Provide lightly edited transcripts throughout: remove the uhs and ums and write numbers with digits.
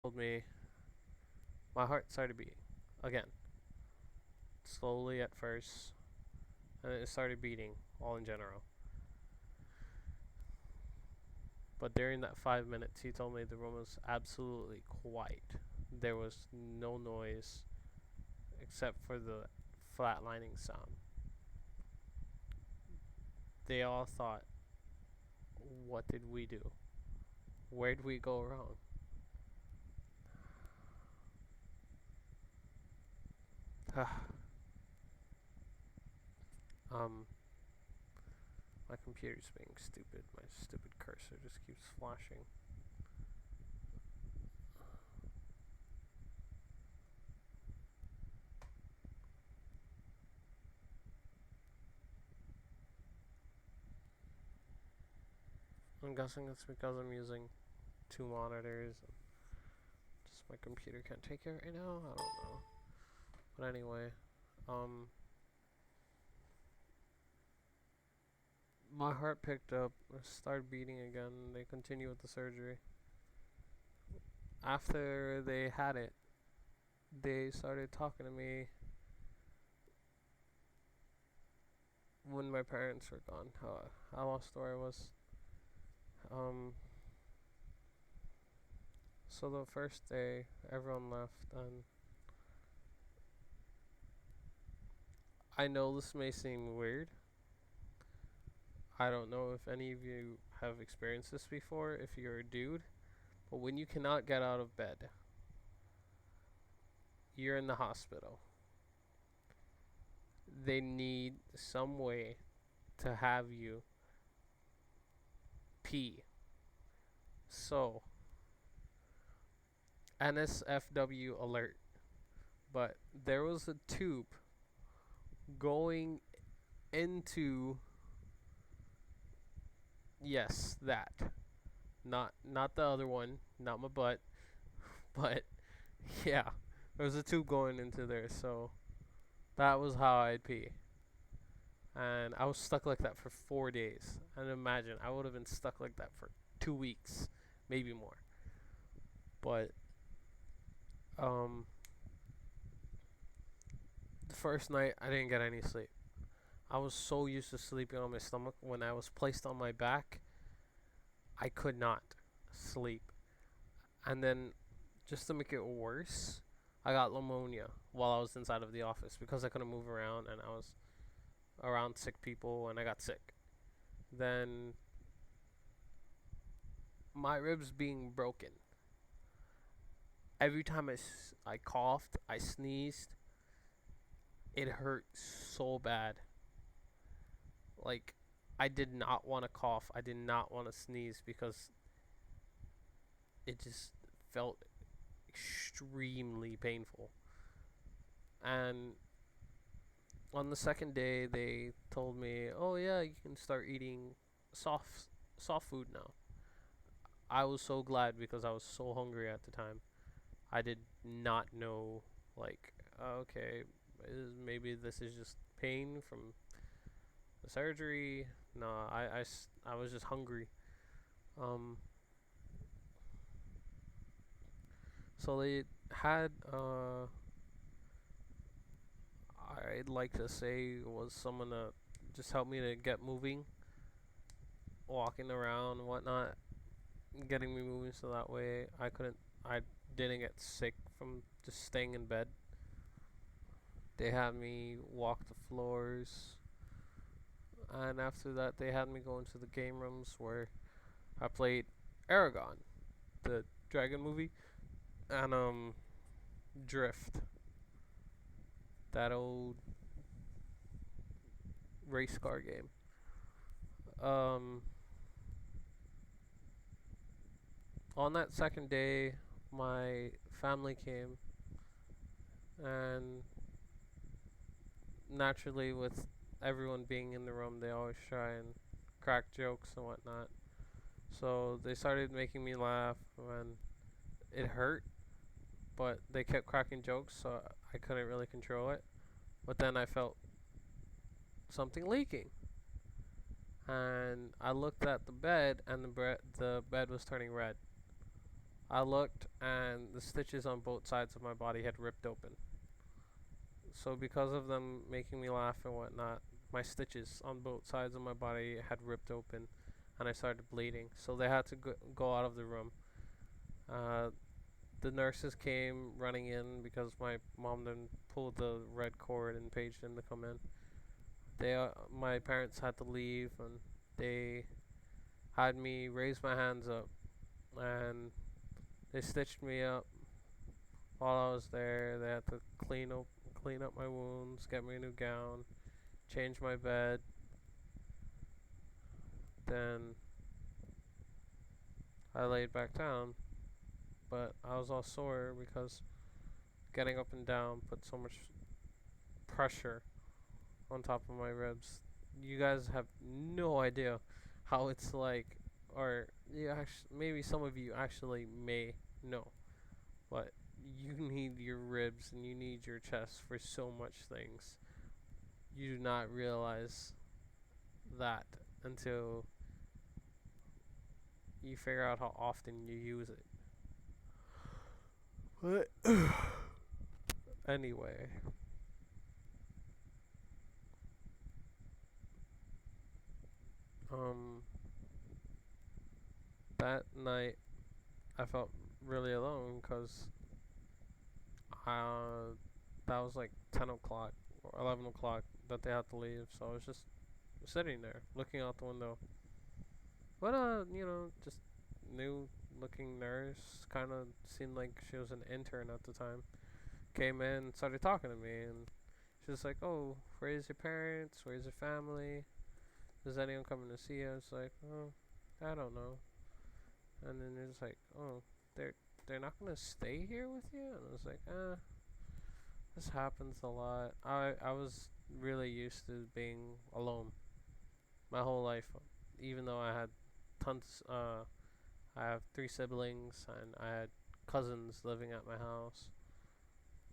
told me my heart started beating again, slowly at first, and it started beating all in general. But during that 5 minutes, he told me the room was absolutely quiet. There was no noise except for the flatlining sound. They all thought, what did we do? Where did we go wrong? um, my computer's being stupid. My stupid cursor just keeps flashing. I'm guessing it's because I'm using two monitors. Just my computer can't take it right now. I don't know. But anyway, um, my heart picked up, started beating again. They continued with the surgery. After they had it, they started talking to me when my parents were gone. I lost where I was. Um, so the first day, everyone left, and I know this may seem weird. I don't know if any of you have experienced this before, if you're a dude, but when you cannot get out of bed, you're in the hospital. They need some way to have you pee. So, NSFW alert. But there was a tube going into, yes, that. Not the other one, not my butt, but yeah, there was a tube going into there, so that was how I'd pee. And I was stuck like that for 4 days. And imagine, I would have been stuck like that for 2 weeks, maybe more. But um, the first night I didn't get any sleep. I was so used to sleeping on my stomach. When I was placed on my back, I could not sleep. And then, just to make it worse, I got pneumonia while I was inside of the office because I couldn't move around and I was around sick people and I got sick. Then, my ribs being broken. Every time I coughed, I sneezed, it hurt so bad. Like, I did not want to cough. I did not want to sneeze because it just felt extremely painful. And on the second day, they told me, "Oh yeah, you can start eating soft food now." I was so glad because I was so hungry at the time. I did not know, like, okay, maybe this is just pain from the surgery. No, I was just hungry. Um, so they had, I'd like to say, was someone to just help me to get moving, walking around and whatnot, getting me moving so that way I didn't get sick from just staying in bed. They had me walk the floors, and after that, they had me go into the game rooms where I played Aragon, the dragon movie, and Drift, that old race car game. Um, on that second day, my family came, and naturally, with everyone being in the room, they always try and crack jokes and whatnot. So they started making me laugh, and it hurt, but they kept cracking jokes, so I couldn't really control it. But then I felt something leaking, and I looked at the bed, and the bed was turning red. I looked, and the stitches on both sides of my body had ripped open. So because of them making me laugh and whatnot, my stitches on both sides of my body had ripped open, and I started bleeding. So they had to go out of the room. Uh, the nurses came running in because my mom then pulled the red cord and paged them to come in. My parents had to leave, and they had me raise my hands up, and they stitched me up while I was there. They had to clean up my wounds, get me a new gown, change my bed. Then I laid back down, but I was all sore because getting up and down put so much pressure on top of my ribs. You guys have no idea how it's like, or maybe some of you actually may know, but you need your ribs and you need your chest for so much things. You do not realize that until you figure out how often you use it. But anyway, um, that night I felt really alone because that was like 10 o'clock or 11 o'clock that they had to leave. So I was just sitting there looking out the window. But, just new looking nurse, kind of seemed like she was an intern at the time, came in and started talking to me. And she was like, oh, where's your parents? Where's your family? Is anyone coming to see you? I was like, oh, I don't know. And then they're just like, oh, they're not gonna stay here with you? And I was like, this happens a lot. I was really used to being alone my whole life, even though I had tons. I have 3 siblings and I had cousins living at my house.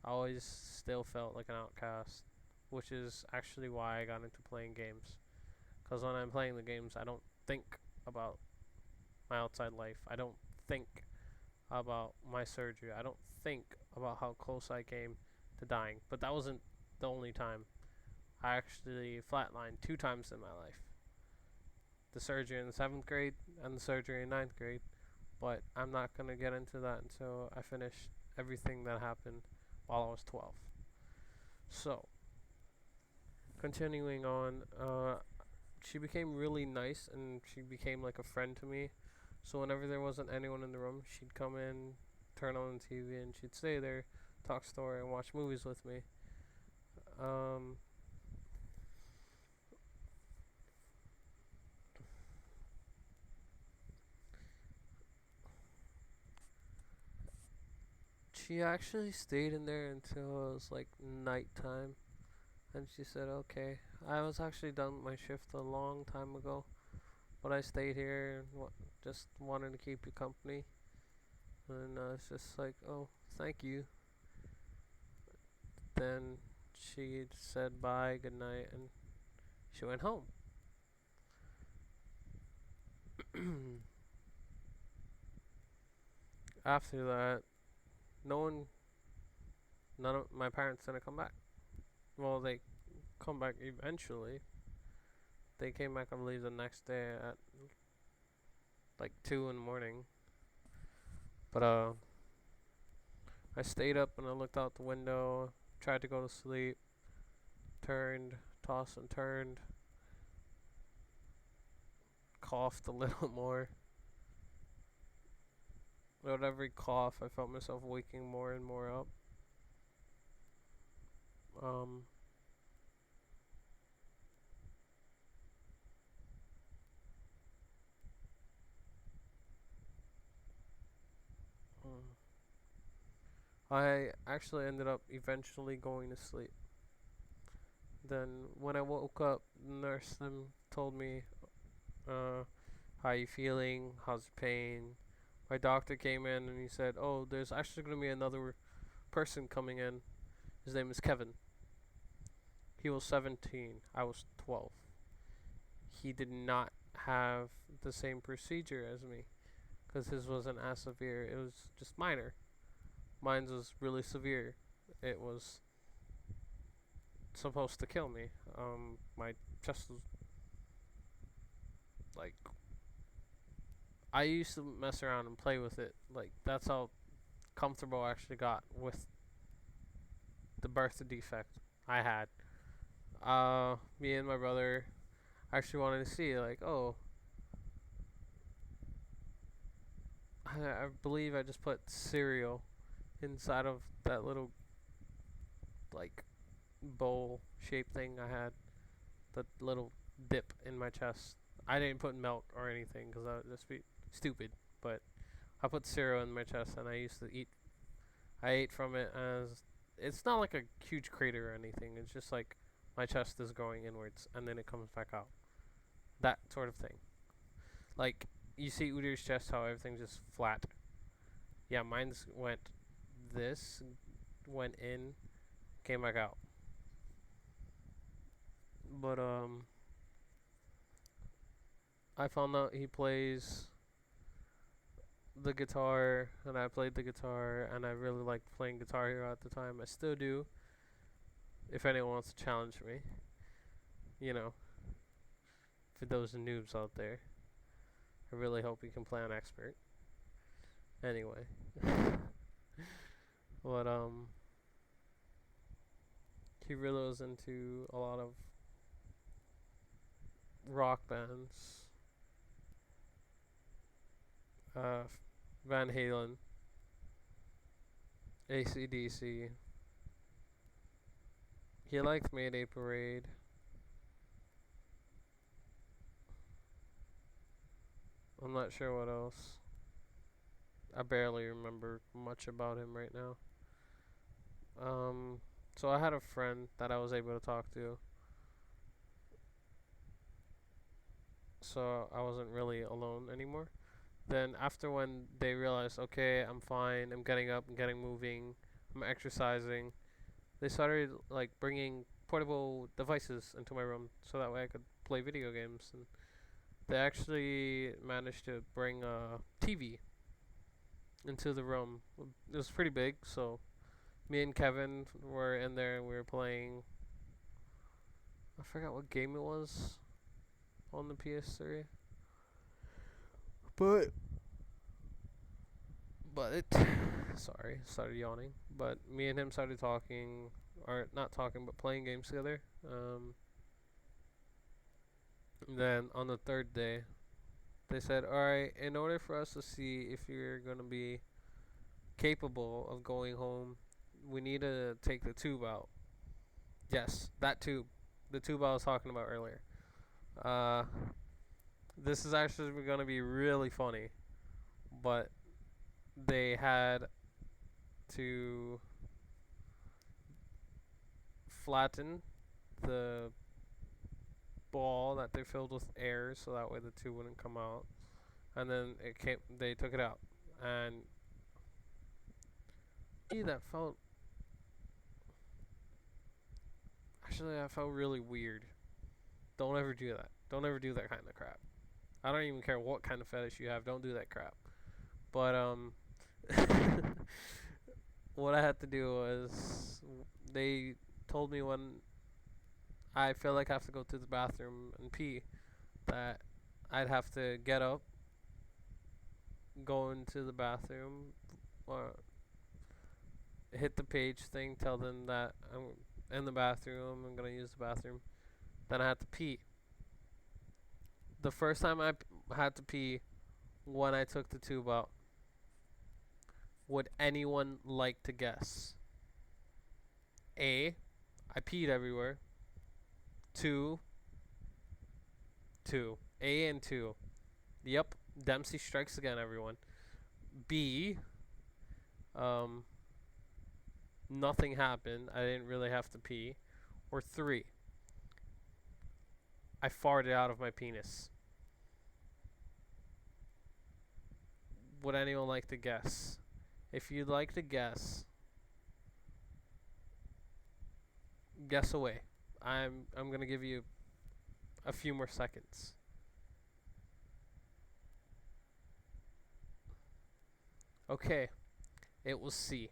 I always still felt like an outcast, which is actually why I got into playing games. Because when I'm playing the games, I don't think about my outside life. I don't think about my surgery. I don't think about how close I came to dying. But that wasn't the only time. I actually flatlined 2 times in my life. The surgery in the 7th grade and the surgery in 9th grade. But I'm not going to get into that until I finish everything that happened while I was 12. So, continuing on, she became really nice and she became like a friend to me. So whenever there wasn't anyone in the room, she'd come in, turn on the TV, and she'd stay there, talk story, and watch movies with me. Um, she actually stayed in there until it was like nighttime, and she said, "Okay." I was actually done with my shift a long time ago, but I stayed here and just wanted to keep you company. And it's just like, "Oh, thank you." Then she said bye, good night, and she went home. After that, no one, none of my parents didn't come back. Well, they come back eventually. They came back, I believe, the next day at like 2 in the morning. But I stayed up and I looked out the window, tried to go to sleep, tossed and turned, coughed a little more. With every cough, I felt myself waking more and more up. Um, I actually ended up eventually going to sleep. Then when I woke up, the nurse then told me, how you feeling? How's the pain? My doctor came in and he said, oh, there's actually going to be another person coming in. His name is Kevin. He was 17. I was 12. He did not have the same procedure as me because his wasn't as severe. It was just minor. Mine was really severe. It was supposed to kill me. My chest was like, I used to mess around and play with it. Like, that's how comfortable I actually got with the birth defect I had. Me and my brother actually wanted to see, like, oh, I believe I just put cereal inside of that little, like, bowl shaped thing I had, the little dip in my chest. I didn't put milk or anything because that would just be stupid, but I put cereal in my chest and I used to eat. I ate from it as it's not like a huge crater or anything. It's just like my chest is going inwards and then it comes back out. That sort of thing. Like you see Udyr's chest, how everything's just flat. Yeah, mine's went this, went in, came back out. But I found out he plays the guitar, and I played the guitar, and I really liked playing Guitar Hero at the time. I still do. If anyone wants to challenge me, you know, for those noobs out there, I really hope you can play on expert. Anyway, but he really was into a lot of rock bands. Van Halen, AC/DC. He liked Mayday Parade. I'm not sure what else. I barely remember much about him right now. So I had a friend that I was able to talk to. So I wasn't really alone anymore. Then after when they realized, okay, I'm fine, I'm getting up, I'm getting moving, I'm exercising, they started like bringing portable devices into my room so that way I could play video games. And they actually managed to bring a TV into the room. It was pretty big, so me and Kevin were in there and we were playing. I forgot what game it was on the PS3. But it sorry, started yawning. But me and him started talking, or not talking, but playing games together. Then on the third day, they said, "All right, in order for us to see if you're gonna be capable of going home, we need to take the tube out." Yes, that tube, the tube I was talking about earlier. Uh, this is actually gonna be really funny, but they had to flatten the ball that they filled with air so that way the tube wouldn't come out. And then they took it out. And that felt that felt really weird. Don't ever do that. Don't ever do that kind of crap. I don't even care what kind of fetish you have. Don't do that crap. But what I had to do was they told me when I feel like I have to go to the bathroom and pee that I'd have to get up, go into the bathroom, or hit the page thing, tell them that I'm in the bathroom, I'm gonna use the bathroom. Then I had to pee. The first time I had to pee when I took the tube out, would anyone like to guess? A, I peed everywhere. Two. A and 2. Yep, Dempsey strikes again, everyone. B, nothing happened. I didn't really have to pee. Or 3, I farted out of my penis. Would anyone like to guess? If you'd like to guess away. I'm gonna give you a few more seconds. Okay, it was C.